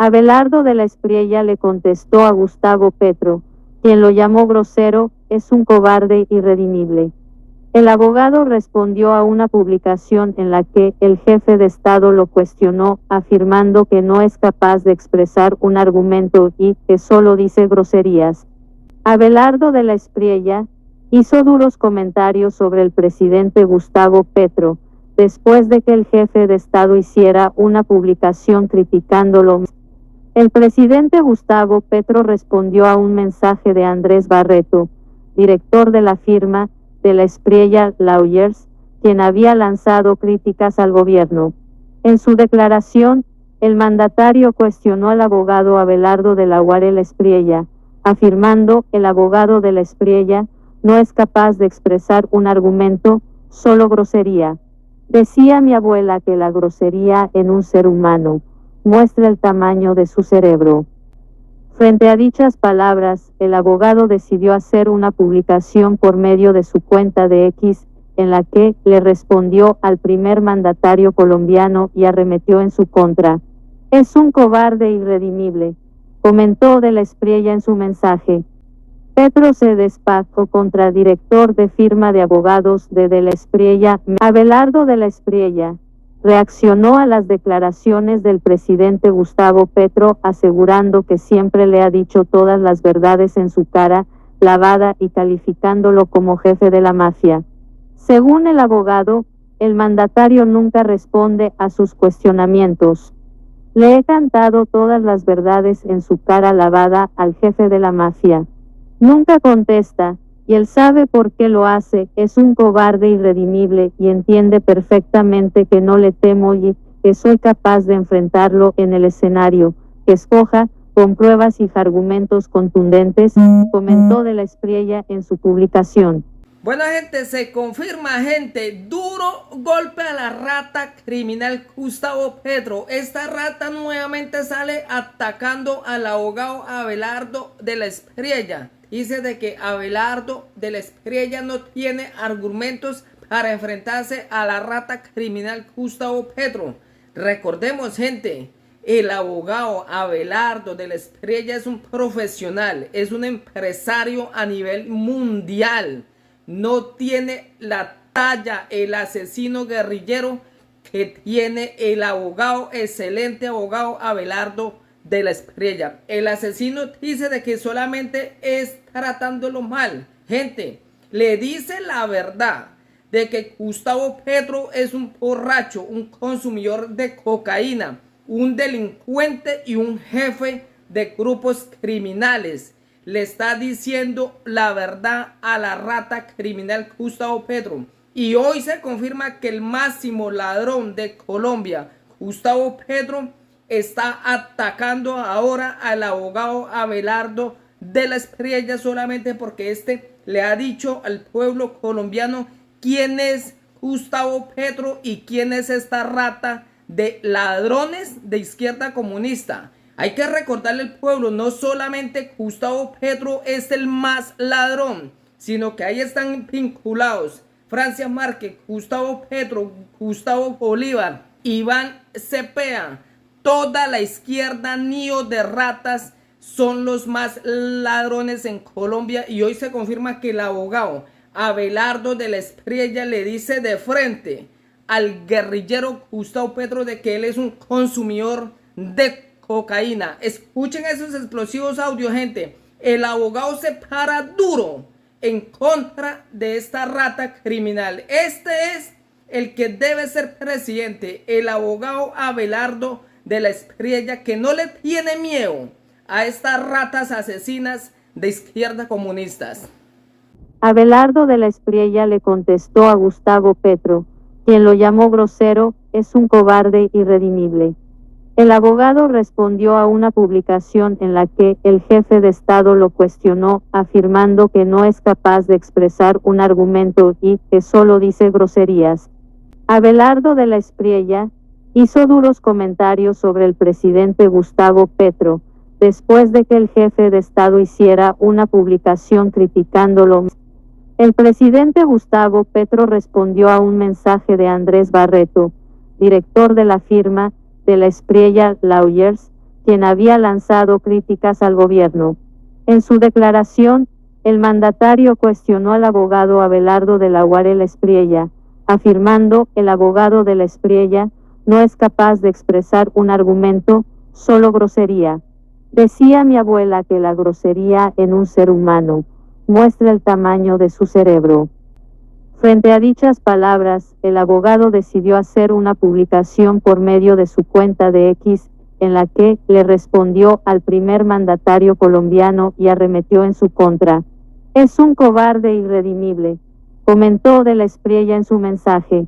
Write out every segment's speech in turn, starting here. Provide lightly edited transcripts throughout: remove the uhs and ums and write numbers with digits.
Abelardo de la Espriella le contestó a Gustavo Petro, quien lo llamó grosero, es un cobarde irredimible. El abogado respondió a una publicación en la que el jefe de Estado lo cuestionó, afirmando que no es capaz de expresar un argumento y que solo dice groserías. Abelardo de la Espriella hizo duros comentarios sobre el presidente Gustavo Petro, después de que el jefe de Estado hiciera una publicación criticándolo. El presidente Gustavo Petro respondió a un mensaje de Andrés Barreto, director de la firma de la Espriella Lawyers, quien había lanzado críticas al gobierno. En su declaración, el mandatario cuestionó al abogado Abelardo de la Espriella, afirmando que el abogado de la Espriella no es capaz de expresar un argumento, solo grosería. Decía mi abuela que la grosería en un ser humano muestra el tamaño de su cerebro. Frente a dichas palabras, el abogado decidió hacer una publicación por medio de su cuenta de X, en la que le respondió al primer mandatario colombiano y arremetió en su contra. Es un cobarde irredimible, comentó de la Espriella en su mensaje. Petro se despachó contra director de firma de abogados de la Espriella. Abelardo de la Espriella reaccionó a las declaraciones del presidente Gustavo Petro, asegurando que siempre le ha dicho todas las verdades en su cara lavada y calificándolo como jefe de la mafia. Según el abogado, el mandatario nunca responde a sus cuestionamientos. Le he cantado todas las verdades en su cara lavada al jefe de la mafia. Nunca contesta, y él sabe por qué lo hace, es un cobarde irredimible y entiende perfectamente que no le temo y que soy capaz de enfrentarlo en el escenario que escoja, con pruebas y argumentos contundentes, comentó de la Espriella en su publicación. Bueno, gente, se confirma, gente, duro golpe a la rata criminal Gustavo Petro. Esta rata nuevamente sale atacando al abogado Abelardo de la Espriella. Dice de que Abelardo de la Espriella no tiene argumentos para enfrentarse a la rata criminal Gustavo Petro. Recordemos, gente, el abogado Abelardo de la Espriella es un profesional, es un empresario a nivel mundial. No tiene la talla, el asesino guerrillero que tiene el abogado, excelente abogado Abelardo de la Espriella. El asesino dice de que solamente es tratándolo mal. Gente, le dice la verdad de que Gustavo Petro es un borracho, un consumidor de cocaína, un delincuente y un jefe de grupos criminales. Le está diciendo la verdad a la rata criminal Gustavo Petro. Y hoy se confirma que el máximo ladrón de Colombia, Gustavo Petro, está atacando ahora al abogado Abelardo de la Espriella solamente porque este le ha dicho al pueblo colombiano quién es Gustavo Petro y quién es esta rata de ladrones de izquierda comunista. Hay que recordarle al pueblo, no solamente Gustavo Petro es el más ladrón, sino que ahí están vinculados Francia Márquez, Gustavo Petro, Gustavo Bolívar, Iván Cepeda. Toda la izquierda nido de ratas son los más ladrones en Colombia y hoy se confirma que el abogado Abelardo de la Espriella le dice de frente al guerrillero Gustavo Petro de que él es un consumidor de cocaína. Escuchen esos explosivos audios, gente. El abogado se para duro en contra de esta rata criminal. Este es el que debe ser presidente, el abogado Abelardo de la Espriella, que no le tiene miedo a estas ratas asesinas de izquierda comunistas. Abelardo de la Espriella le contestó a Gustavo Petro, quien lo llamó grosero, es un cobarde irredimible. El abogado respondió a una publicación en la que el jefe de Estado lo cuestionó, afirmando que no es capaz de expresar un argumento y que solo dice groserías. Abelardo de la Espriella hizo duros comentarios sobre el presidente Gustavo Petro, después de que el jefe de Estado hiciera una publicación criticándolo. El presidente Gustavo Petro respondió a un mensaje de Andrés Barreto, director de la firma de la Espriella Lawyers, quien había lanzado críticas al gobierno. En su declaración, el mandatario cuestionó al abogado Abelardo de la Guarela Espriella, afirmando: el abogado de la Espriella no es capaz de expresar un argumento, solo grosería. Decía mi abuela que la grosería en un ser humano muestra el tamaño de su cerebro. Frente a dichas palabras, el abogado decidió hacer una publicación por medio de su cuenta de X, en la que le respondió al primer mandatario colombiano y arremetió en su contra. Es un cobarde irredimible, comentó de la Espriella en su mensaje.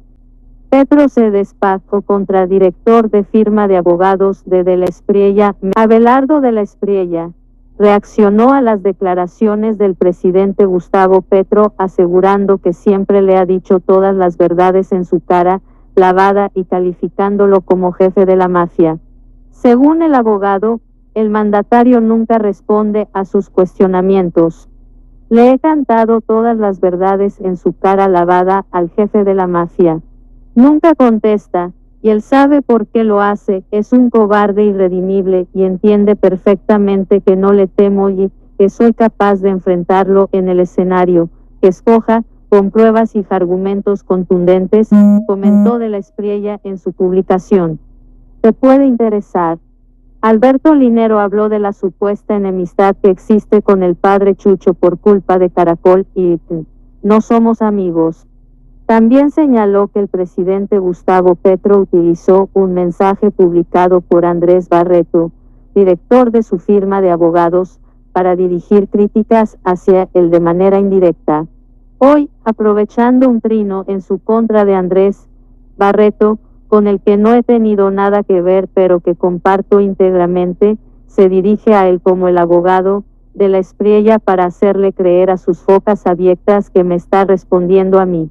Petro se despachó contra director de firma de abogados de la Espriella, Abelardo de la Espriella. Reaccionó a las declaraciones del presidente Gustavo Petro, asegurando que siempre le ha dicho todas las verdades en su cara lavada y calificándolo como jefe de la mafia. Según el abogado, el mandatario nunca responde a sus cuestionamientos. Le he cantado todas las verdades en su cara lavada al jefe de la mafia. Nunca contesta, y él sabe por qué lo hace. Es un cobarde irredimible y entiende perfectamente que no le temo y que soy capaz de enfrentarlo en el escenario que escoja, con pruebas y argumentos contundentes, comentó de la Espriella en su publicación. Te puede interesar. Alberto Linero habló de la supuesta enemistad que existe con el padre Chucho por culpa de Caracol y no somos amigos. También señaló que el presidente Gustavo Petro utilizó un mensaje publicado por Andrés Barreto, director de su firma de abogados, para dirigir críticas hacia él de manera indirecta. Hoy, aprovechando un trino en su contra de Andrés Barreto, con el que no he tenido nada que ver pero que comparto íntegramente, se dirige a él como el abogado de la Espriella para hacerle creer a sus focas abiertas que me está respondiendo a mí.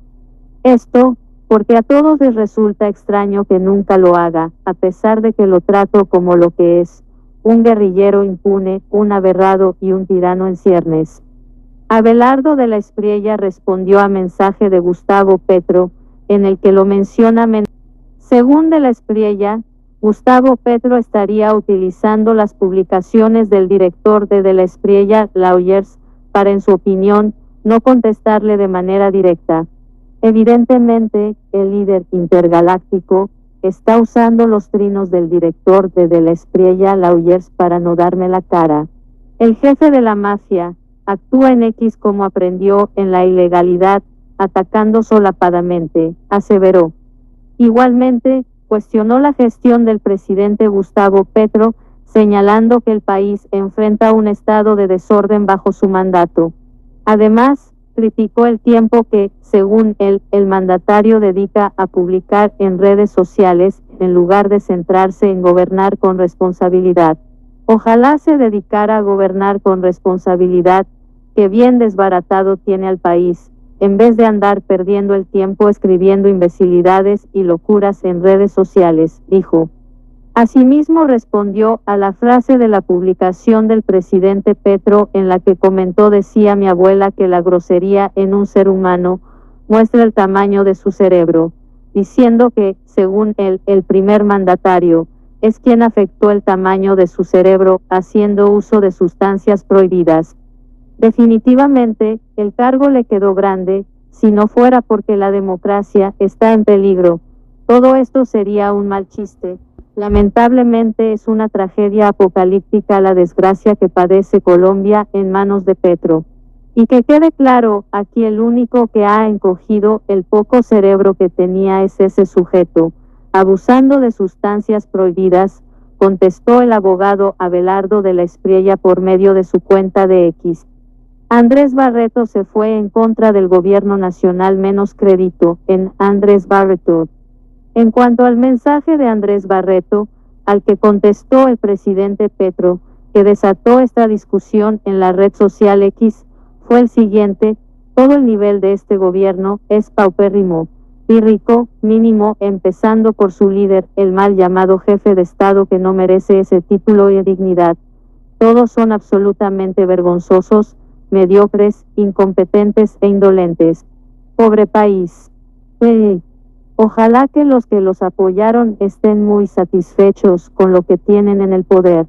Esto, porque a todos les resulta extraño que nunca lo haga, a pesar de que lo trato como lo que es, un guerrillero impune, un aberrado y un tirano en ciernes. Abelardo de la Espriella respondió a mensaje de Gustavo Petro, en el que lo menciona. Según de la Espriella, Gustavo Petro estaría utilizando las publicaciones del director de la Espriella Lawyers para, en su opinión, no contestarle de manera directa. Evidentemente, el líder intergaláctico está usando los trinos del director de la Espriella Lawyers para no darme la cara. El jefe de la mafia actúa en X como aprendió en la ilegalidad, atacando solapadamente, aseveró. Igualmente, cuestionó la gestión del presidente Gustavo Petro, señalando que el país enfrenta un estado de desorden bajo su mandato. Además, criticó el tiempo que, según él, el mandatario dedica a publicar en redes sociales, en lugar de centrarse en gobernar con responsabilidad. Ojalá se dedicara a gobernar con responsabilidad, que bien desbaratado tiene al país, en vez de andar perdiendo el tiempo escribiendo imbecilidades y locuras en redes sociales, dijo. Asimismo respondió a la frase de la publicación del presidente Petro en la que comentó: decía mi abuela que la grosería en un ser humano muestra el tamaño de su cerebro, diciendo que, según él, el primer mandatario es quien afectó el tamaño de su cerebro haciendo uso de sustancias prohibidas. Definitivamente, el cargo le quedó grande, si no fuera porque la democracia está en peligro. Todo esto sería un mal chiste. Lamentablemente es una tragedia apocalíptica la desgracia que padece Colombia en manos de Petro. Y que quede claro, aquí el único que ha encogido el poco cerebro que tenía es ese sujeto, abusando de sustancias prohibidas, contestó el abogado Abelardo de la Espriella por medio de su cuenta de X. Andrés Barreto se fue en contra del gobierno nacional menos crédito en Andrés Barreto. En cuanto al mensaje de Andrés Barreto, al que contestó el presidente Petro, que desató esta discusión en la red social X, fue el siguiente: todo el nivel de este gobierno es paupérrimo, pírrico, mínimo, empezando por su líder, el mal llamado jefe de Estado que no merece ese título y dignidad. Todos son absolutamente vergonzosos, mediocres, incompetentes e indolentes. Pobre país. Ojalá que los apoyaron estén muy satisfechos con lo que tienen en el poder.